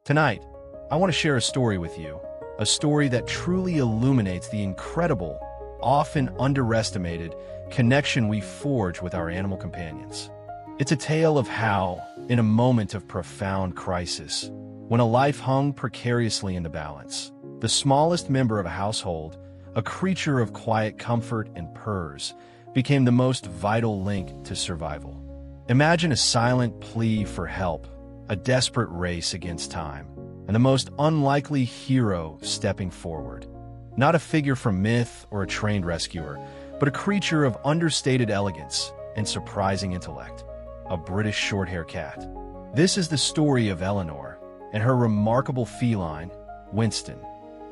Tonight, I want to share a story with you, a story that truly illuminates the incredible, often underestimated, connection we forge with our animal companions. It's a tale of how, in a moment of profound crisis, when a life hung precariously in the balance, the smallest member of a household, a creature of quiet comfort and purrs, became the most vital link to survival. Imagine a silent plea for help, a desperate race against time, and the most unlikely hero stepping forward. Not a figure from myth or a trained rescuer, but a creature of understated elegance and surprising intellect, a British short-haired cat. This is the story of Eleanor and her remarkable feline, Winston.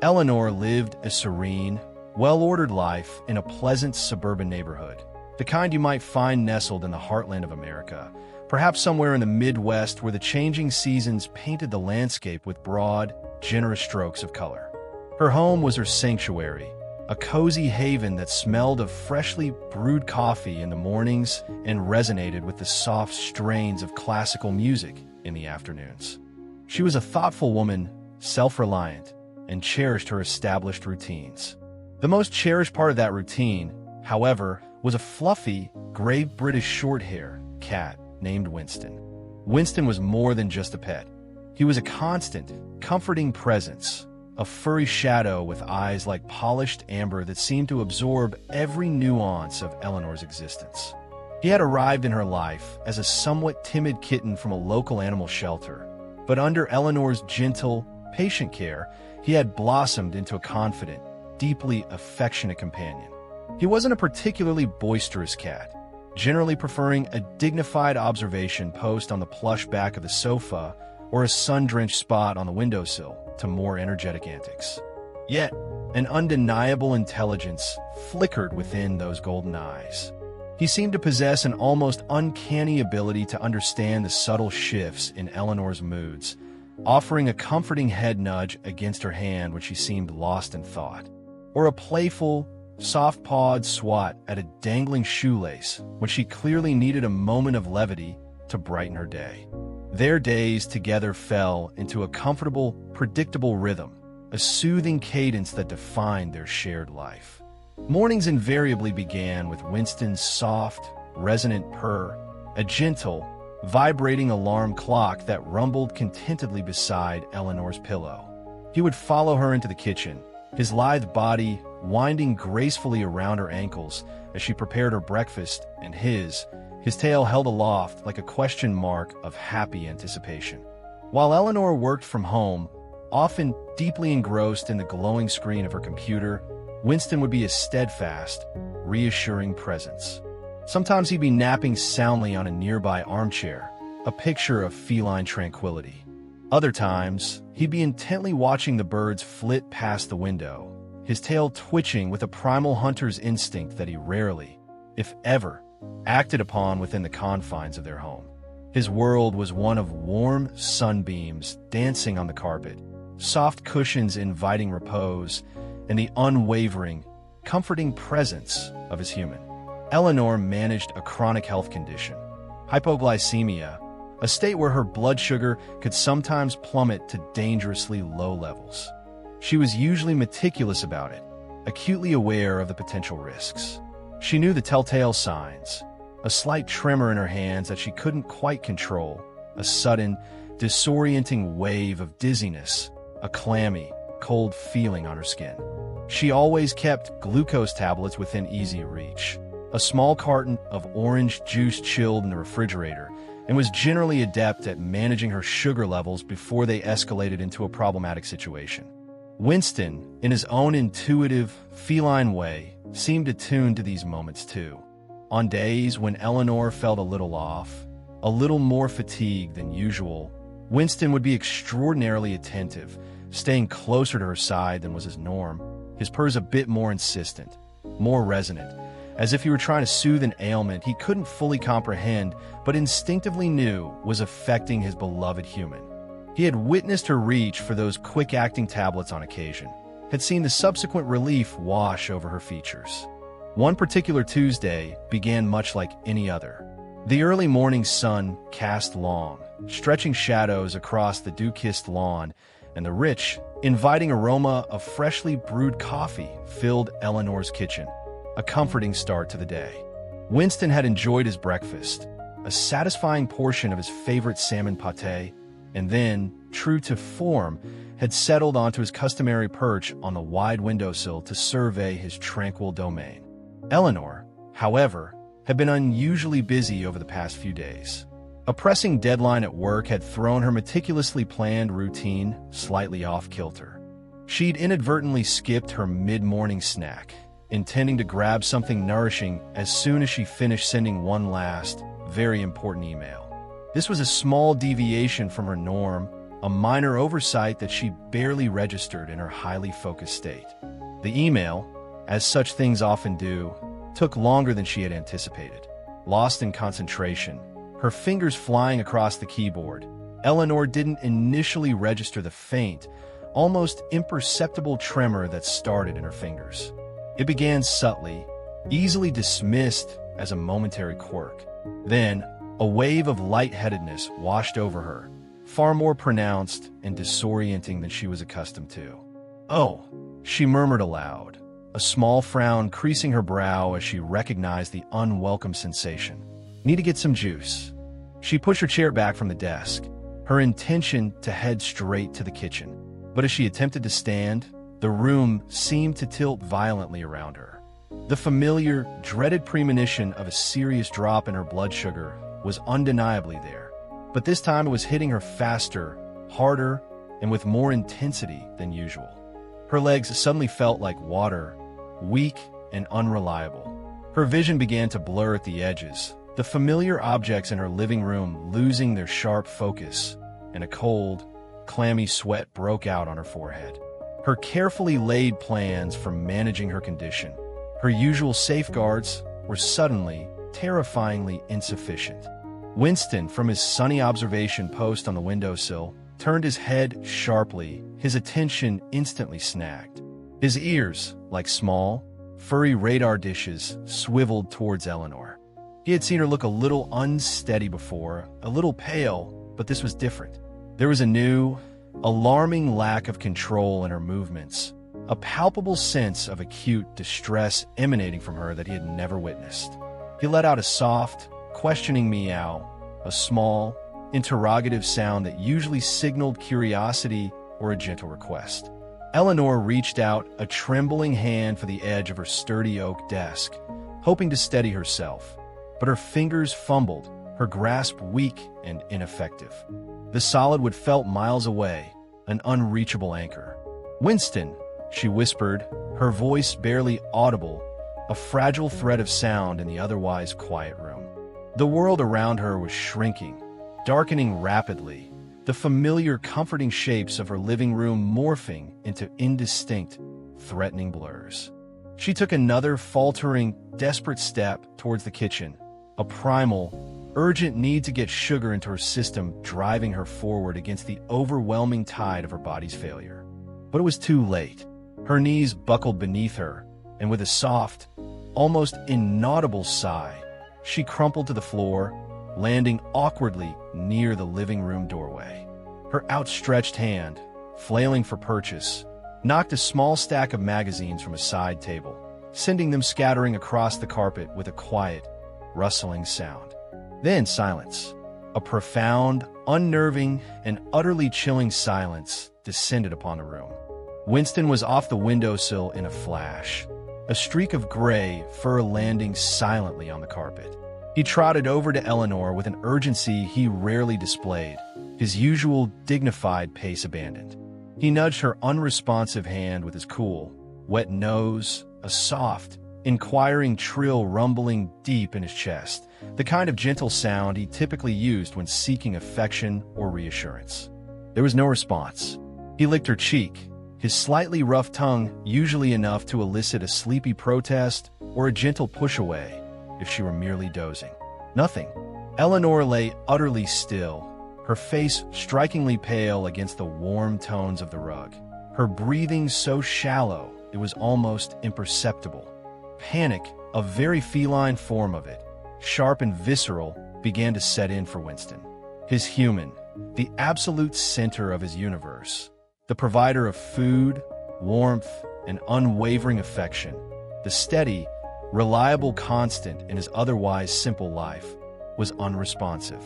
Eleanor lived a serene, well-ordered life in a pleasant suburban neighborhood, the kind you might find nestled in the heartland of America, perhaps somewhere in the Midwest where the changing seasons painted the landscape with broad, generous strokes of color. Her home was her sanctuary, a cozy haven that smelled of freshly brewed coffee in the mornings and resonated with the soft strains of classical music in the afternoons. She was a thoughtful woman, self-reliant, and cherished her established routines. The most cherished part of that routine, however, was a fluffy, gray British short-haired cat named Winston. Winston was more than just a pet. He was a constant, comforting presence, a furry shadow with eyes like polished amber that seemed to absorb every nuance of Eleanor's existence. He had arrived in her life as a somewhat timid kitten from a local animal shelter, but under Eleanor's gentle, patient care, he had blossomed into a confident, deeply affectionate companion. He wasn't a particularly boisterous cat, generally preferring a dignified observation post on the plush back of the sofa or a sun-drenched spot on the windowsill to more energetic antics. Yet, an undeniable intelligence flickered within those golden eyes. He seemed to possess an almost uncanny ability to understand the subtle shifts in Eleanor's moods, offering a comforting head nudge against her hand when she seemed lost in thought, or a playful, soft-pawed swat at a dangling shoelace when she clearly needed a moment of levity to brighten her day. Their days together fell into a comfortable, predictable rhythm, a soothing cadence that defined their shared life. Mornings invariably began with Winston's soft, resonant purr, a gentle, vibrating alarm clock that rumbled contentedly beside Eleanor's pillow. He would follow her into the kitchen, his lithe body winding gracefully around her ankles as she prepared her breakfast, and his tail held aloft like a question mark of happy anticipation. While Eleanor worked from home, often deeply engrossed in the glowing screen of her computer, Winston would be a steadfast, reassuring presence. Sometimes he'd be napping soundly on a nearby armchair, a picture of feline tranquility. Other times, he'd be intently watching the birds flit past the window, his tail twitching with a primal hunter's instinct that he rarely, if ever, acted upon within the confines of their home. His world was one of warm sunbeams dancing on the carpet, soft cushions inviting repose, and the unwavering, comforting presence of his human. Eleanor managed a chronic health condition, hypoglycemia, a state where her blood sugar could sometimes plummet to dangerously low levels. She was usually meticulous about it, acutely aware of the potential risks. She knew the telltale signs, a slight tremor in her hands that she couldn't quite control, a sudden, disorienting wave of dizziness, a clammy, cold feeling on her skin. She always kept glucose tablets within easy reach, a small carton of orange juice chilled in the refrigerator, and was generally adept at managing her sugar levels before they escalated into a problematic situation. Winston, in his own intuitive, feline way, seemed attuned to these moments too. On days when Eleanor felt a little off, a little more fatigued than usual, Winston would be extraordinarily attentive, staying closer to her side than was his norm, his purrs a bit more insistent, more resonant, as if he were trying to soothe an ailment he couldn't fully comprehend but instinctively knew was affecting his beloved human. He had witnessed her reach for those quick-acting tablets on occasion, had seen the subsequent relief wash over her features. One particular Tuesday began much like any other. The early morning sun cast long, stretching shadows across the dew-kissed lawn, and the rich, inviting aroma of freshly brewed coffee filled Eleanor's kitchen, a comforting start to the day. Winston had enjoyed his breakfast, a satisfying portion of his favorite salmon pâté, and then, true to form, had settled onto his customary perch on the wide windowsill to survey his tranquil domain. Eleanor, however, had been unusually busy over the past few days. A pressing deadline at work had thrown her meticulously planned routine slightly off-kilter. She'd inadvertently skipped her mid-morning snack, intending to grab something nourishing as soon as she finished sending one last, very important email. This was a small deviation from her norm, a minor oversight that she barely registered in her highly focused state. The email, as such things often do, took longer than she had anticipated. Lost in concentration, her fingers flying across the keyboard, Eleanor didn't initially register the faint, almost imperceptible tremor that started in her fingers. It began subtly, easily dismissed as a momentary quirk. Then, a wave of lightheadedness washed over her, far more pronounced and disorienting than she was accustomed to. "Oh," she murmured aloud, a small frown creasing her brow as she recognized the unwelcome sensation. "Need to get some juice." She pushed her chair back from the desk, her intention to head straight to the kitchen. But as she attempted to stand, the room seemed to tilt violently around her. The familiar, dreaded premonition of a serious drop in her blood sugar was undeniably there. But this time it was hitting her faster, harder, and with more intensity than usual. Her legs suddenly felt like water, weak and unreliable. Her vision began to blur at the edges, the familiar objects in her living room losing their sharp focus, and a cold, clammy sweat broke out on her forehead. Her carefully laid plans for managing her condition, her usual safeguards, were suddenly, terrifyingly insufficient. Winston, from his sunny observation post on the windowsill, turned his head sharply, his attention instantly snagged. His ears, like small, furry radar dishes, swiveled towards Eleanor. He had seen her look a little unsteady before, a little pale, but this was different. There was a new, alarming lack of control in her movements, a palpable sense of acute distress emanating from her that he had never witnessed. He let out a soft, questioning meow, a small, interrogative sound that usually signaled curiosity or a gentle request. Eleanor reached out a trembling hand for the edge of her sturdy oak desk, hoping to steady herself, but her fingers fumbled, her grasp weak and ineffective. The solid wood felt miles away, an unreachable anchor. "Winston," she whispered, her voice barely audible, a fragile thread of sound in the otherwise quiet room. The world around her was shrinking, darkening rapidly, the familiar comforting shapes of her living room morphing into indistinct, threatening blurs. She took another faltering, desperate step towards the kitchen, a primal, urgent need to get sugar into her system driving her forward against the overwhelming tide of her body's failure. But it was too late. Her knees buckled beneath her, and with a soft, almost inaudible sigh, she crumpled to the floor, landing awkwardly near the living room doorway. Her outstretched hand, flailing for purchase, knocked a small stack of magazines from a side table, sending them scattering across the carpet with a quiet, rustling sound. Then silence. A profound, unnerving, and utterly chilling silence descended upon the room. Winston was off the windowsill in a flash, a streak of gray fur landing silently on the carpet. He trotted over to Eleanor with an urgency he rarely displayed, his usual dignified pace abandoned. He nudged her unresponsive hand with his cool, wet nose, a soft, inquiring trill rumbling deep in his chest, the kind of gentle sound he typically used when seeking affection or reassurance. There was no response. He licked her cheek, his slightly rough tongue usually enough to elicit a sleepy protest or a gentle push away if she were merely dozing. Nothing. Eleanor lay utterly still, her face strikingly pale against the warm tones of the rug, her breathing so shallow it was almost imperceptible. Panic, a very feline form of it, sharp and visceral, began to set in for Winston. his human, the absolute center of his universe, the provider of food, warmth, and unwavering affection, the steady, reliable constant in his otherwise simple life, was unresponsive.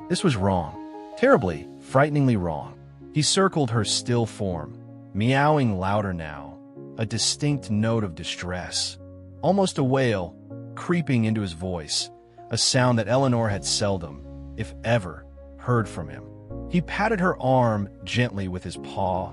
This was wrong. Terribly, frighteningly wrong. He circled her still form, meowing louder now, a distinct note of distress, almost a wail, creeping into his voice, a sound that Eleanor had seldom, if ever, heard from him. He patted her arm gently with his paw,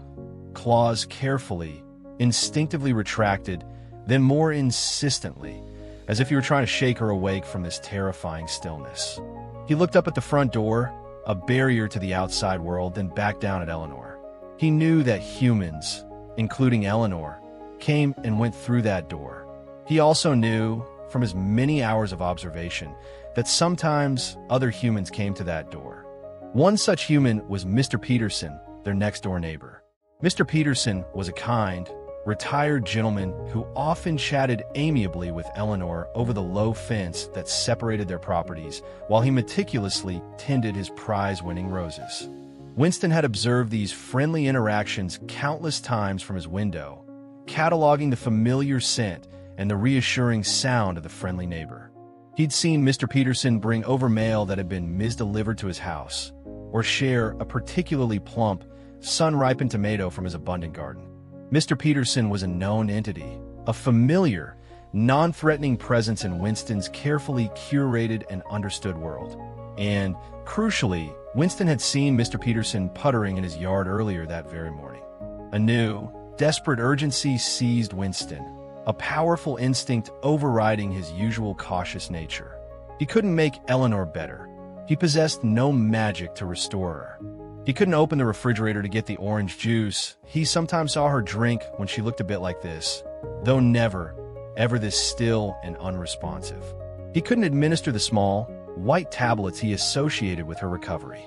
claws carefully, instinctively retracted, then more insistently, as if he were trying to shake her awake from this terrifying stillness. He looked up at the front door, a barrier to the outside world, then back down at Eleanor. He knew that humans, including Eleanor, came and went through that door. He also knew, from his many hours of observation, that sometimes other humans came to that door. One such human was Mr. Peterson, their next-door neighbor. Mr. Peterson was a kind, retired gentleman who often chatted amiably with Eleanor over the low fence that separated their properties while he meticulously tended his prize-winning roses. Winston had observed these friendly interactions countless times from his window, cataloging the familiar scent and the reassuring sound of the friendly neighbor. He'd seen Mr. Peterson bring over mail that had been misdelivered to his house, or share a particularly plump, sun-ripened tomato from his abundant garden. Mr. Peterson was a known entity, a familiar, non-threatening presence in Winston's carefully curated and understood world. And, crucially, Winston had seen Mr. Peterson puttering in his yard earlier that very morning. A new, desperate urgency seized Winston, a powerful instinct overriding his usual cautious nature. He couldn't make Eleanor better. He possessed no magic to restore her. He couldn't open the refrigerator to get the orange juice he sometimes saw her drink when she looked a bit like this, though never, ever this still and unresponsive. He couldn't administer the small, white tablets he associated with her recovery.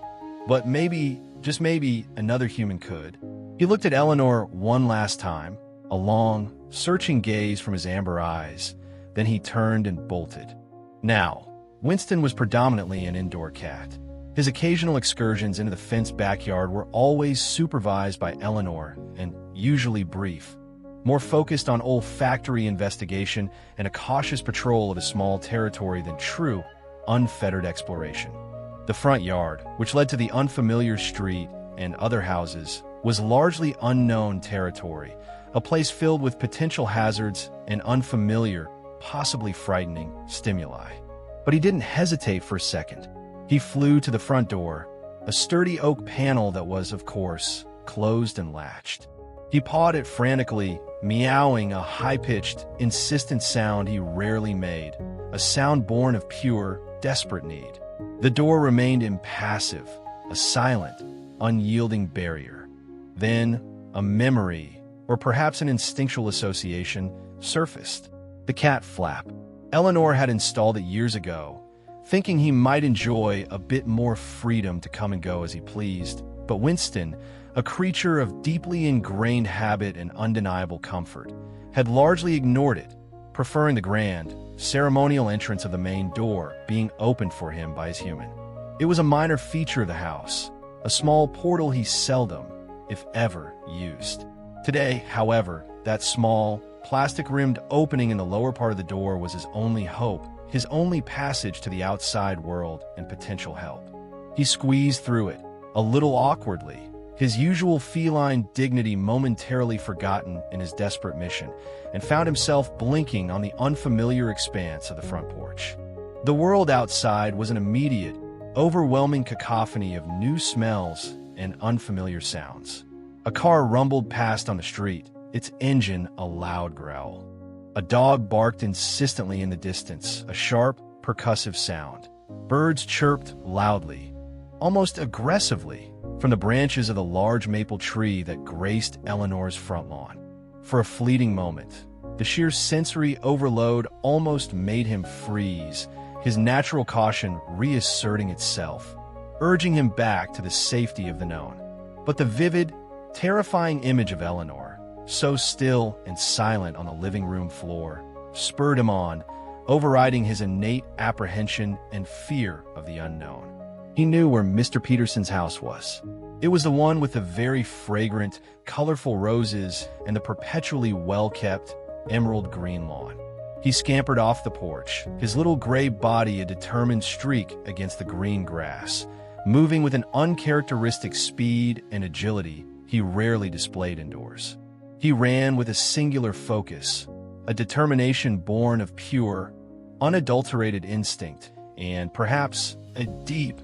But maybe, just maybe, another human could. He looked at Eleanor one last time, a long, searching gaze from his amber eyes, then he turned and bolted. Now, Winston was predominantly an indoor cat. His occasional excursions into the fenced backyard were always supervised by Eleanor and usually brief, more focused on olfactory investigation and a cautious patrol of a small territory than true, unfettered exploration. The front yard, which led to the unfamiliar street and other houses, was largely unknown territory, a place filled with potential hazards and unfamiliar, possibly frightening, stimuli. But he didn't hesitate for a second. He flew to the front door, a sturdy oak panel that was, of course, closed and latched. He pawed it frantically, meowing a high-pitched, insistent sound he rarely made, a sound born of pure, desperate need. The door remained impassive, a silent, unyielding barrier. Then, a memory, or perhaps an instinctual association, surfaced. The cat flap. Eleanor had installed it years ago, thinking he might enjoy a bit more freedom to come and go as he pleased. But Winston, a creature of deeply ingrained habit and undeniable comfort, had largely ignored it, preferring the grand, ceremonial entrance of the main door being opened for him by his human. It was a minor feature of the house, a small portal he seldom, if ever, used. Today, however, that small, plastic-rimmed opening in the lower part of the door was his only hope, his only passage to the outside world and potential help. He squeezed through it, a little awkwardly, his usual feline dignity momentarily forgotten in his desperate mission, and found himself blinking on the unfamiliar expanse of the front porch. The world outside was an immediate, overwhelming cacophony of new smells and unfamiliar sounds. A car rumbled past on the street, its engine a loud growl. A dog barked insistently in the distance, a sharp, percussive sound. Birds chirped loudly, almost aggressively, from the branches of the large maple tree that graced Eleanor's front lawn. For a fleeting moment, the sheer sensory overload almost made him freeze, his natural caution reasserting itself, urging him back to the safety of the known. But the vivid, terrifying image of Eleanor, so still and silent on the living room floor, spurred him on, overriding his innate apprehension and fear of the unknown. He knew where Mr. Peterson's house was. It was the one with the very fragrant, colorful roses and the perpetually well-kept, emerald green lawn. He scampered off the porch, his little gray body a determined streak against the green grass, moving with an uncharacteristic speed and agility he rarely displayed indoors. He ran with a singular focus, a determination born of pure, unadulterated instinct, and perhaps a deep,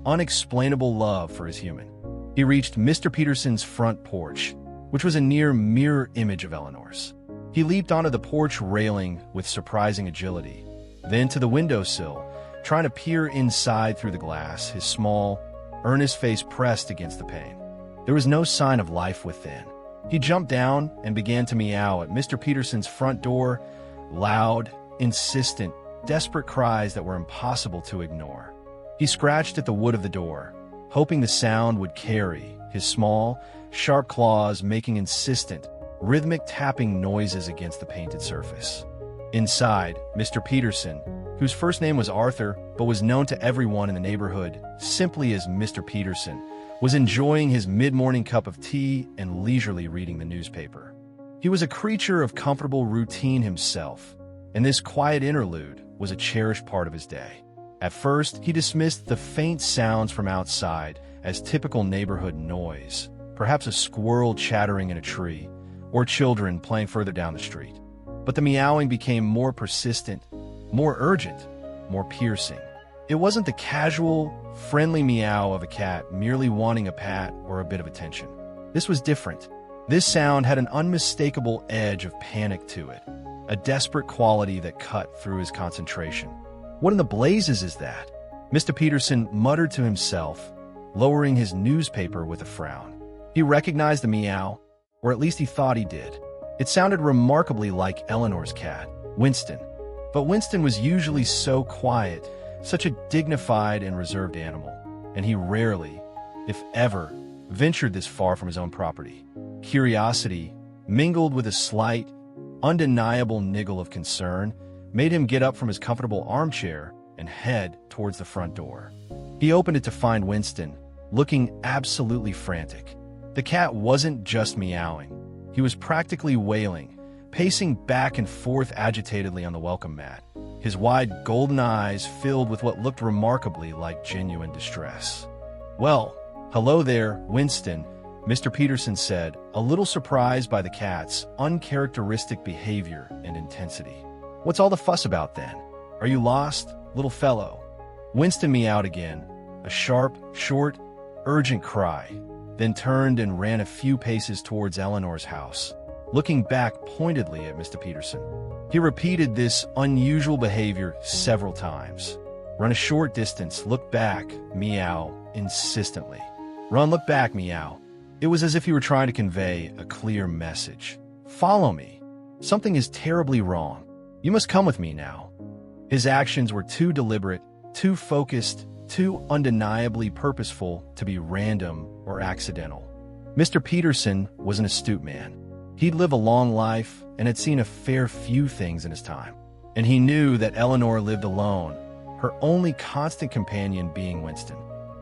unexplainable love for his human. He reached Mr. Peterson's front porch, which was a near mirror image of Eleanor's. He leaped onto the porch railing with surprising agility, then to the windowsill, trying to peer inside through the glass, his small, earnest face pressed against the pane. There was no sign of life within. He jumped down and began to meow at Mr. Peterson's front door, loud, insistent, desperate cries that were impossible to ignore. He scratched at the wood of the door, hoping the sound would carry, his small, sharp claws making insistent, rhythmic tapping noises against the painted surface. Inside, Mr. Peterson, whose first name was Arthur but was known to everyone in the neighborhood simply as Mr. Peterson, was enjoying his mid-morning cup of tea and leisurely reading the newspaper. He was a creature of comfortable routine himself, and this quiet interlude was a cherished part of his day. At first, he dismissed the faint sounds from outside as typical neighborhood noise, perhaps a squirrel chattering in a tree, or children playing further down the street. But the meowing became more persistent, more urgent, more piercing. It wasn't the casual, friendly meow of a cat merely wanting a pat or a bit of attention. This was different. This sound had an unmistakable edge of panic to it, a desperate quality that cut through his concentration. What in the blazes is that? Mr. Peterson muttered to himself, lowering his newspaper with a frown. He recognized the meow, or at least he thought he did. It sounded remarkably like Eleanor's cat, Winston. But Winston was usually so quiet, such a dignified and reserved animal, and he rarely, if ever, ventured this far from his own property. Curiosity, mingled with a slight, undeniable niggle of concern, made him get up from his comfortable armchair and head towards the front door. He opened it to find Winston, looking absolutely frantic. The cat wasn't just meowing. He was practically wailing, pacing back and forth agitatedly on the welcome mat, his wide golden eyes filled with what looked remarkably like genuine distress. "Well, hello there, Winston," Mr. Peterson said, a little surprised by the cat's uncharacteristic behavior and intensity. "What's all the fuss about then? Are you lost, little fellow?" Winston meowed again, a sharp, short, urgent cry, then turned and ran a few paces towards Eleanor's house, looking back pointedly at Mr. Peterson. He repeated this unusual behavior several times. Run a short distance, look back, meow, insistently. Run, look back, meow. It was as if he were trying to convey a clear message. Follow me. Something is terribly wrong. You must come with me now. His actions were too deliberate, too focused, too undeniably purposeful to be random or accidental. Mr. Peterson was an astute man. He'd lived a long life and had seen a fair few things in his time. And he knew that Eleanor lived alone, her only constant companion being Winston.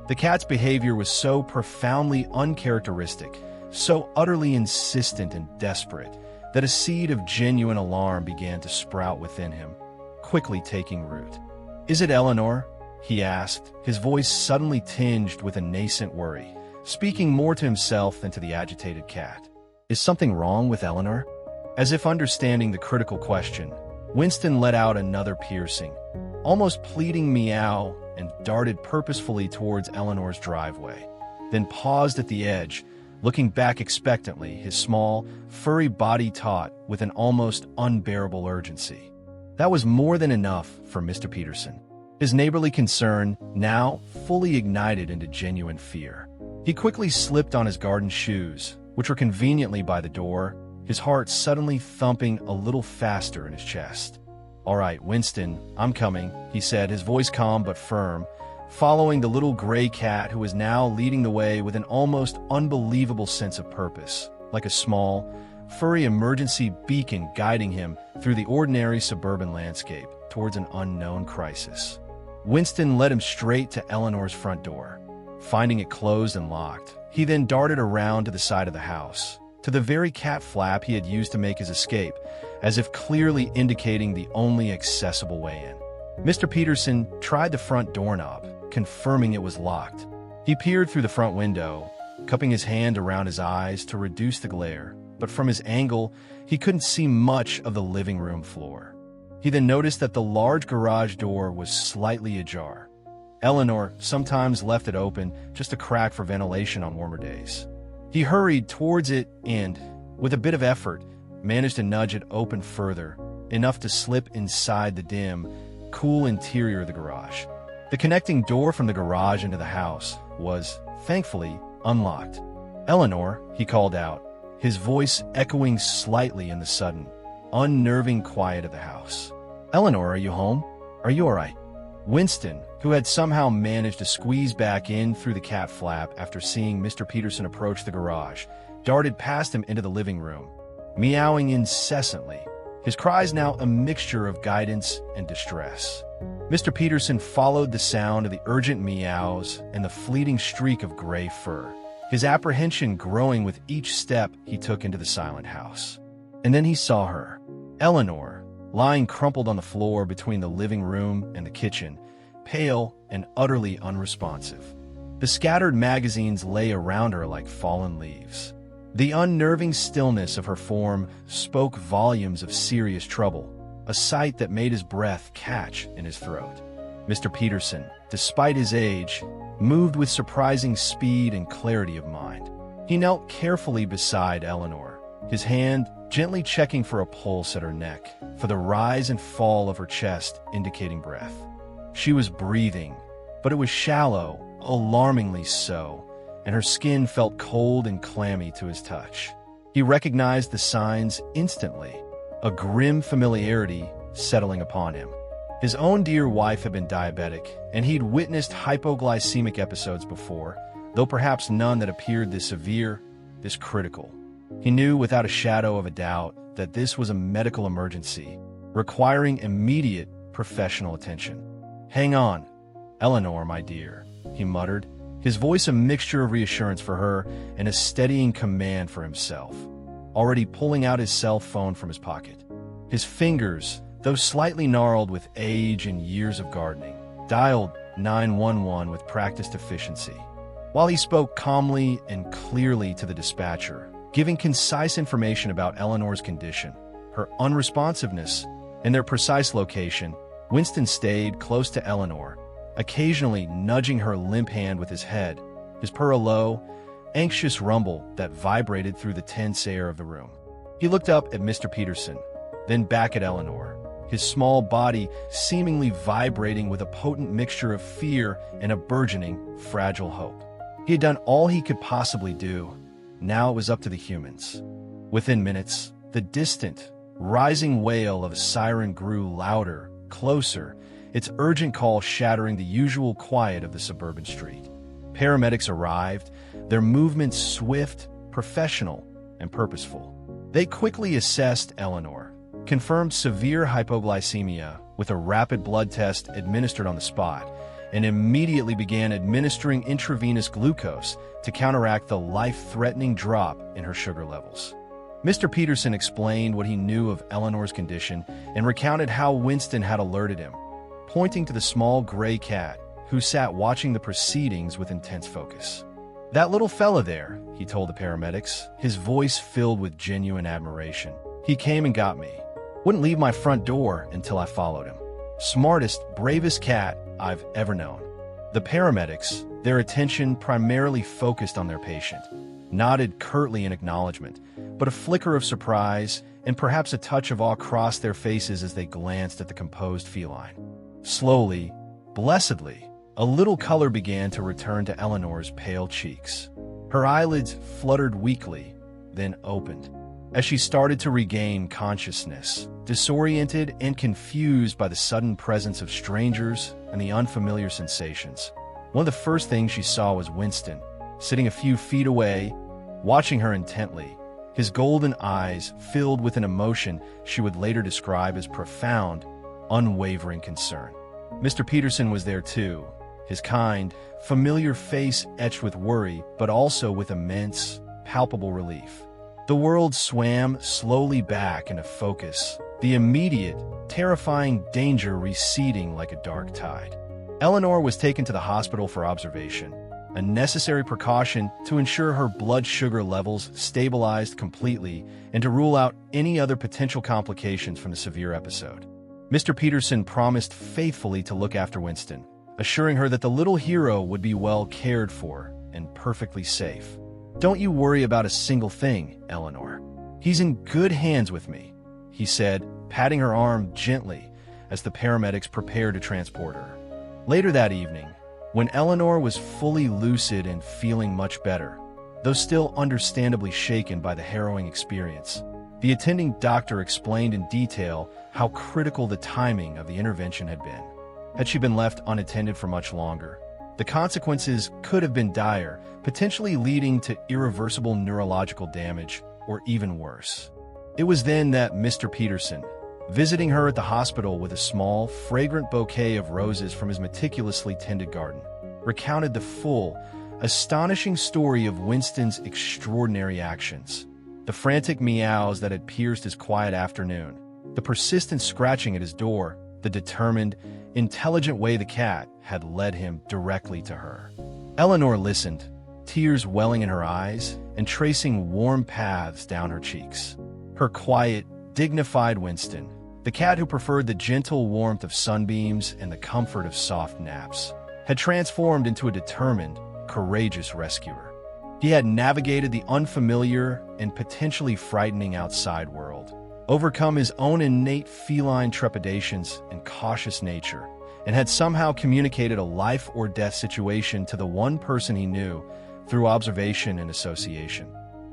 The cat's behavior was so profoundly uncharacteristic, so utterly insistent and desperate, that a seed of genuine alarm began to sprout within him, quickly taking root. "Is it Eleanor?" he asked, his voice suddenly tinged with a nascent worry, speaking more to himself than to the agitated cat. "Is something wrong with Eleanor?" As if understanding the critical question, Winston let out another piercing, almost pleading meow and darted purposefully towards Eleanor's driveway, then paused at the edge, looking back expectantly, his small, furry body taut with an almost unbearable urgency. That was more than enough for Mr. Peterson. His neighborly concern now fully ignited into genuine fear. He quickly slipped on his garden shoes, which were conveniently by the door, his heart suddenly thumping a little faster in his chest. "All right, Winston, I'm coming," he said, his voice calm but firm, following the little gray cat who was now leading the way with an almost unbelievable sense of purpose, like a small, furry emergency beacon guiding him through the ordinary suburban landscape towards an unknown crisis. Winston led him straight to Eleanor's front door. Finding it closed and locked, he then darted around to the side of the house, to the very cat flap he had used to make his escape, as if clearly indicating the only accessible way in. Mr. Peterson tried the front doorknob, confirming it was locked. He peered through the front window, cupping his hand around his eyes to reduce the glare, but from his angle, he couldn't see much of the living room floor. He then noticed that the large garage door was slightly ajar. Eleanor sometimes left it open, just a crack for ventilation on warmer days. He hurried towards it and, with a bit of effort, managed to nudge it open further, enough to slip inside the dim, cool interior of the garage. The connecting door from the garage into the house was, thankfully, unlocked. "Eleanor," he called out, his voice echoing slightly in the sudden, unnerving quiet of the house. "Eleanor, are you home? Are you all right?" Winston, who had somehow managed to squeeze back in through the cat flap after seeing Mr. Peterson approach the garage, darted past him into the living room, meowing incessantly, his cries now a mixture of guidance and distress. Mr. Peterson followed the sound of the urgent meows and the fleeting streak of gray fur, his apprehension growing with each step he took into the silent house. And then he saw her, Eleanor, lying crumpled on the floor between the living room and the kitchen, pale and utterly unresponsive. The scattered magazines lay around her like fallen leaves. The unnerving stillness of her form spoke volumes of serious trouble, a sight that made his breath catch in his throat. Mr. Peterson, despite his age, moved with surprising speed and clarity of mind. He knelt carefully beside Eleanor, his hand gently checking for a pulse at her neck, for the rise and fall of her chest indicating breath. She was breathing, but it was shallow, alarmingly so, and her skin felt cold and clammy to his touch. He recognized the signs instantly, a grim familiarity settling upon him. His own dear wife had been diabetic, and he'd witnessed hypoglycemic episodes before, though perhaps none that appeared this severe, this critical. He knew without a shadow of a doubt that this was a medical emergency, requiring immediate professional attention. "Hang on, Eleanor, my dear," he muttered, his voice a mixture of reassurance for her and a steadying command for himself, already pulling out his cell phone from his pocket. His fingers, though slightly gnarled with age and years of gardening, dialed 911 with practiced efficiency. While he spoke calmly and clearly to the dispatcher, giving concise information about Eleanor's condition, her unresponsiveness, and their precise location, Winston stayed close to Eleanor, occasionally nudging her limp hand with his head, his purr a low, anxious rumble that vibrated through the tense air of the room. He looked up at Mr. Peterson, then back at Eleanor, his small body seemingly vibrating with a potent mixture of fear and a burgeoning, fragile hope. He had done all he could possibly do. Now it was up to the humans. Within minutes, the distant, rising wail of a siren grew louder, closer, its urgent call shattering the usual quiet of the suburban street. Paramedics arrived, their movements swift, professional, and purposeful. They quickly assessed Eleanor, confirmed severe hypoglycemia with a rapid blood test administered on the spot, and immediately began administering intravenous glucose to counteract the life-threatening drop in her sugar levels. Mr. Peterson explained what he knew of Eleanor's condition and recounted how Winston had alerted him, pointing to the small gray cat who sat watching the proceedings with intense focus. "That little fella there," he told the paramedics, his voice filled with genuine admiration. "He came and got me. Wouldn't leave my front door until I followed him. Smartest, bravest cat I've ever known." The paramedics, their attention primarily focused on their patient, nodded curtly in acknowledgement, but a flicker of surprise and perhaps a touch of awe crossed their faces as they glanced at the composed feline. Slowly, blessedly, a little color began to return to Eleanor's pale cheeks. Her eyelids fluttered weakly, then opened. As she started to regain consciousness, disoriented and confused by the sudden presence of strangers and the unfamiliar sensations, one of the first things she saw was Winston, sitting a few feet away, watching her intently, his golden eyes filled with an emotion she would later describe as profound, unwavering concern. Mr. Peterson was there too, his kind, familiar face etched with worry, but also with immense, palpable relief. The world swam slowly back into focus, the immediate, terrifying danger receding like a dark tide. Eleanor was taken to the hospital for observation, a necessary precaution to ensure her blood sugar levels stabilized completely and to rule out any other potential complications from the severe episode. Mr. Peterson promised faithfully to look after Winston, assuring her that the little hero would be well cared for and perfectly safe. "Don't you worry about a single thing, Eleanor. He's in good hands with me," he said, patting her arm gently as the paramedics prepared to transport her. Later that evening, when Eleanor was fully lucid and feeling much better, though still understandably shaken by the harrowing experience, the attending doctor explained in detail how critical the timing of the intervention had been. Had she been left unattended for much longer, the consequences could have been dire, potentially leading to irreversible neurological damage or even worse. It was then that Mr. Peterson, visiting her at the hospital with a small, fragrant bouquet of roses from his meticulously tended garden, recounted the full, astonishing story of Winston's extraordinary actions. The frantic meows that had pierced his quiet afternoon, the persistent scratching at his door, the determined, intelligent way the cat had led him directly to her. Eleanor listened, tears welling in her eyes and tracing warm paths down her cheeks. Her quiet, dignified Winston, the cat who preferred the gentle warmth of sunbeams and the comfort of soft naps, had transformed into a determined, courageous rescuer. He had navigated the unfamiliar and potentially frightening outside world, overcome his own innate feline trepidations and cautious nature, and had somehow communicated a life-or-death situation to the one person he knew through observation and association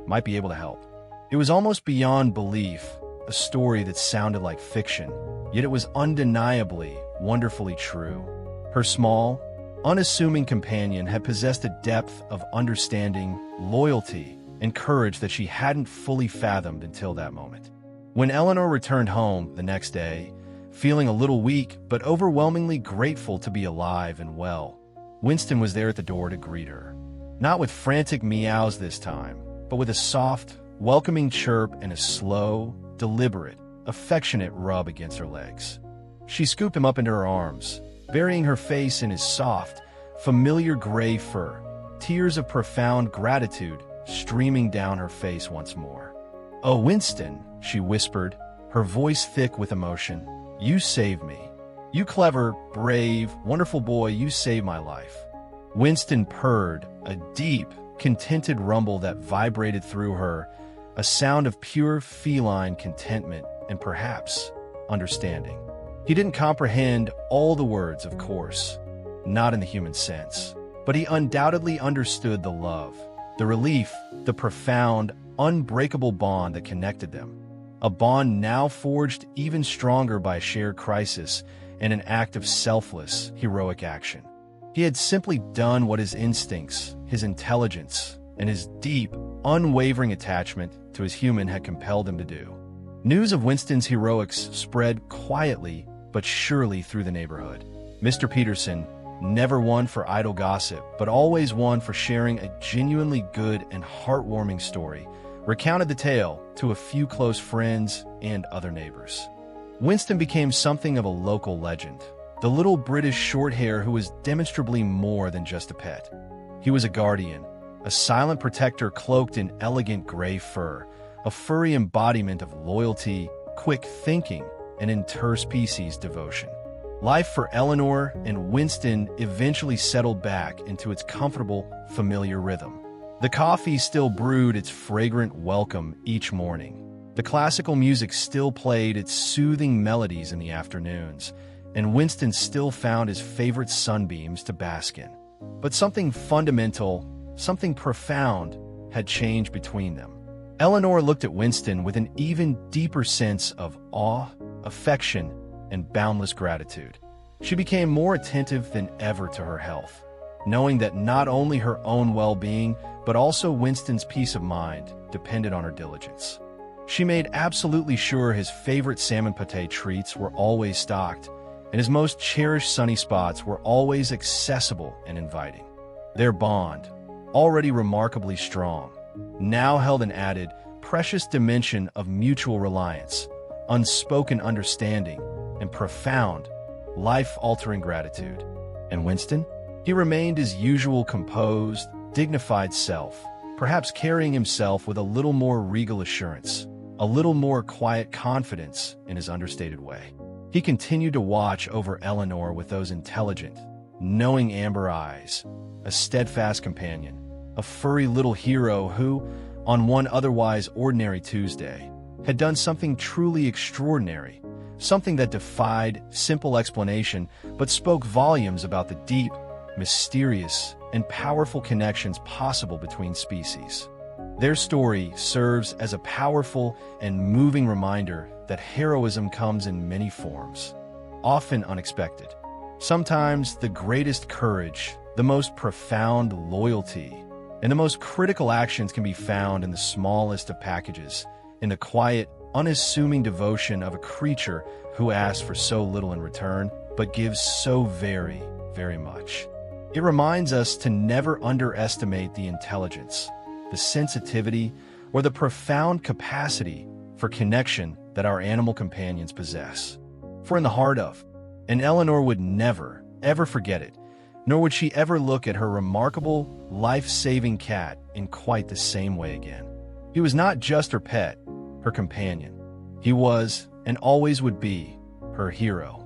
might be able to help. It was almost beyond belief, a story that sounded like fiction, yet it was undeniably, wonderfully true. Her small, unassuming companion had possessed a depth of understanding, loyalty, and courage that she hadn't fully fathomed until that moment. When Eleanor returned home the next day, feeling a little weak but overwhelmingly grateful to be alive and well, Winston was there at the door to greet her. Not with frantic meows this time, but with a soft, welcoming chirp and a slow, deliberate, affectionate rub against her legs. She scooped him up into her arms, burying her face in his soft, familiar gray fur, tears of profound gratitude streaming down her face once more. "Oh, Winston," she whispered, her voice thick with emotion, "you saved me. You clever, brave, wonderful boy, you saved my life." Winston purred, a deep, contented rumble that vibrated through her, a sound of pure feline contentment and perhaps understanding. He didn't comprehend all the words, of course, not in the human sense, but he undoubtedly understood the love, the relief, the profound, unbreakable bond that connected them, a bond now forged even stronger by a shared crisis and an act of selfless, heroic action. He had simply done what his instincts, his intelligence, and his deep, unwavering attachment to his human had compelled him to do. News of Winston's heroics spread quietly but surely through the neighborhood. Mr. Peterson, never one for idle gossip, but always one for sharing a genuinely good and heartwarming story, recounted the tale to a few close friends and other neighbors. Winston became something of a local legend, the little British short-hair who was demonstrably more than just a pet. He was a guardian, a silent protector cloaked in elegant gray fur, a furry embodiment of loyalty, quick thinking, and interspecies devotion. Life for Eleanor and Winston eventually settled back into its comfortable, familiar rhythm. The coffee still brewed its fragrant welcome each morning. The classical music still played its soothing melodies in the afternoons, and Winston still found his favorite sunbeams to bask in. But something fundamental, something profound, had changed between them. Eleanor looked at Winston with an even deeper sense of awe, affection, and boundless gratitude. She became more attentive than ever to her health, knowing that not only her own well-being, but also Winston's peace of mind depended on her diligence. She made absolutely sure his favorite salmon pâté treats were always stocked, and his most cherished sunny spots were always accessible and inviting. Their bond, already remarkably strong, now held an added, precious dimension of mutual reliance, unspoken understanding, and profound, life-altering gratitude. And Winston? He remained his usual composed, dignified self, perhaps carrying himself with a little more regal assurance, a little more quiet confidence in his understated way. He continued to watch over Eleanor with those intelligent, knowing amber eyes, a steadfast companion, a furry little hero who, on one otherwise ordinary Tuesday, had done something truly extraordinary, something that defied simple explanation but spoke volumes about the deep, mysterious, and powerful connections possible between species. Their story serves as a powerful and moving reminder that heroism comes in many forms, often unexpected. Sometimes the greatest courage, the most profound loyalty, and the most critical actions can be found in the smallest of packages, in the quiet, unassuming devotion of a creature who asks for so little in return, but gives so very, very much. It reminds us to never underestimate the intelligence, the sensitivity, or the profound capacity for connection that our animal companions possess. For in the heart of, and Eleanor would never, ever forget it, nor would she ever look at her remarkable, life-saving cat in quite the same way again. He was not just her pet, her companion. He was, and always would be, her hero.